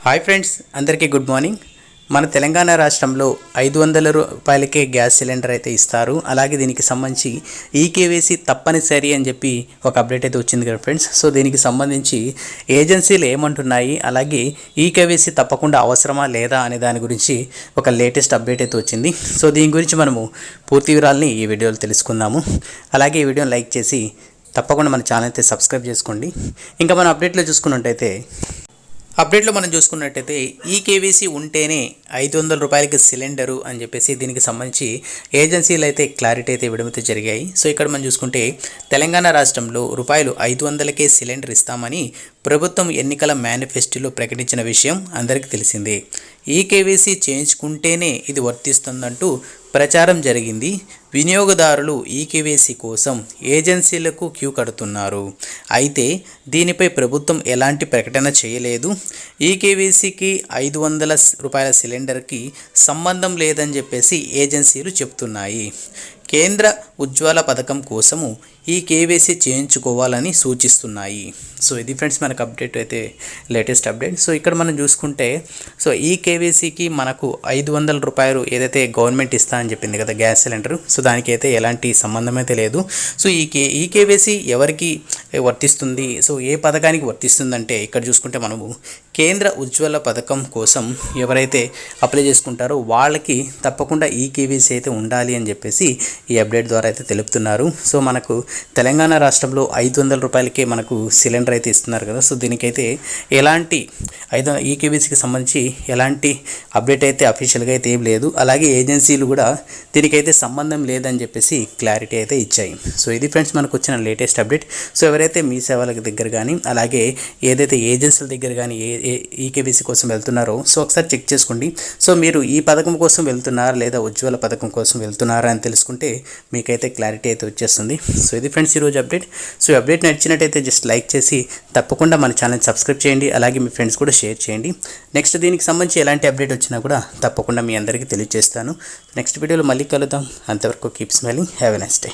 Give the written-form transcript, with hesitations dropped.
Hi friends, అందరికీ good morning. మన తెలంగాణ రాష్ట్రంలో 500 రూపాయలకే గ్యాస్ సిలిండర్ అయితే ఇస్తారు. అలాగే దీనికి సంబంధించి ఈకేవైసీ తప్పనిసరి అని చెప్పి ఒక అప్డేట్ అయితే వచ్చింది కదా ఫ్రెండ్స్. సో దీనికి సంబంధించి ఏజెన్సీలు ఏమంటున్నాయి, అలాగే ఈకేవైసీ తప్పకుండా అవసరమా లేదా అనే దాని గురించి ఒక లేటెస్ట్ అప్డేట్ అయితే వచ్చింది. సో దీని గురించి మనము పూర్తి వివరాలని ఈ వీడియోలో తెలుసుకుందాము. అలాగే ఈ వీడియోని లైక్ చేసి తప్పకుండా మన ఛానల్ అయితే సబ్స్క్రైబ్ చేసుకోండి. ఇంకా మన అప్డేట్లో అప్డేట్లో మనం చూసుకున్నట్టయితే ఈకేవైసీ ఉంటేనే 500 రూపాయలకి సిలిండరు అని చెప్పేసి దీనికి సంబంధించి ఏజెన్సీలు అయితే క్లారిటీ అయితే ఇవ్వడం అయితే జరిగాయి. సో ఇక్కడ మనం చూసుకుంటే తెలంగాణ రాష్ట్రంలో రూపాయలు 500కే సిలిండర్ ఇస్తామని ప్రభుత్వం ఎన్నికల మేనిఫెస్టోలో ప్రకటించిన విషయం అందరికీ తెలిసిందే. ఈకేవైసీ చేయించుకుంటేనే ఇది వర్తిస్తుందంటూ ప్రచారం జరిగింది. వినియోగదారులు ఈకేవైసీ కోసం ఏజెన్సీలకు క్యూ కడుతున్నారు. అయితే దీనిపై ప్రభుత్వం ఎలాంటి ప్రకటన చేయలేదు. ఈకేవైసీకి 500 రూపాయల సిలిండర్కి సంబంధం లేదని చెప్పేసి ఏజెన్సీలు చెప్తున్నాయి. కేంద్ర ఉజ్వల పథకం కోసము ఈ కేవైసీ చేయించుకోవాలని సూచిస్తున్నాయి. సో ఇది ఫ్రెండ్స్ మనకు అప్డేట్ అయితే లేటెస్ట్ అప్డేట్. సో ఇక్కడ మనం చూసుకుంటే సో ఈ కేవైసీకి మనకు 500 రూపాయలు ఏదైతే గవర్నమెంట్ ఇస్తా అని చెప్పింది కదా గ్యాస్ సిలిండర్, సో దానికి అయితే ఎలాంటి సంబంధం అయితే లేదు. సో ఈ కేవైసీ ఎవరికి వర్తిస్తుంది, సో ఏ పథకానికి వర్తిస్తుందంటే ఇక్కడ చూసుకుంటే మనము కేంద్ర ఉజ్వల పథకం కోసం ఎవరైతే అప్లై చేసుకుంటారో వాళ్ళకి తప్పకుండా ఈ కేవైసీ అయితే ఉండాలి అని చెప్పేసి ఈ అప్డేట్ ద్వారా అయితే తెలుపుతున్నారు. సో మనకు తెలంగాణ రాష్ట్రంలో 500 రూపాయలకే మనకు సిలిండర్ అయితే ఇస్తున్నారు కదా. సో దీనికైతే ఎలాంటి ఈకేవైసీకి సంబంధించి ఎలాంటి అప్డేట్ అయితే అఫీషియల్గా అయితే ఏం లేదు. అలాగే ఏజెన్సీలు కూడా దీనికైతే సంబంధం లేదని చెప్పేసి క్లారిటీ అయితే ఇచ్చాయి. సో ఇది ఫ్రెండ్స్ మనకు వచ్చిన లేటెస్ట్ అప్డేట్. సో ఎవరైతే మీ సేవల దగ్గర కానీ అలాగే ఏదైతే ఏజెన్సీల దగ్గర కానీ ఈకేవైసీ కోసం వెళ్తున్నారో సో ఒకసారి చెక్ చేసుకోండి. సో మీరు ఈ పథకం కోసం వెళ్తున్నారా లేదా ఉజ్వల పథకం కోసం వెళ్తున్నారా అని తెలుసుకుంటే మీకైతే క్లారిటీ అయితే వచ్చేస్తుంది. సో ఇది ఫ్రెండ్స్ ఈరోజు అప్డేట్. సో ఈ అప్డేట్ నచ్చినట్టయితే జస్ట్ లైక్ చేసి తప్పకుండా మన ఛానల్ సబ్స్క్రైబ్ చేయండి. అలాగే మీ ఫ్రెండ్స్ కూడా షేర్ చేయండి. నెక్స్ట్ దీనికి సంబంధించి ఎలాంటి అప్డేట్ వచ్చినా కూడా తప్పకుండా మీ అందరికీ తెలియజేస్తాను. నెక్స్ట్ వీడియోలో మళ్ళీ కలుద్దాం. అంతవరకు keep smiling. Have a nice day.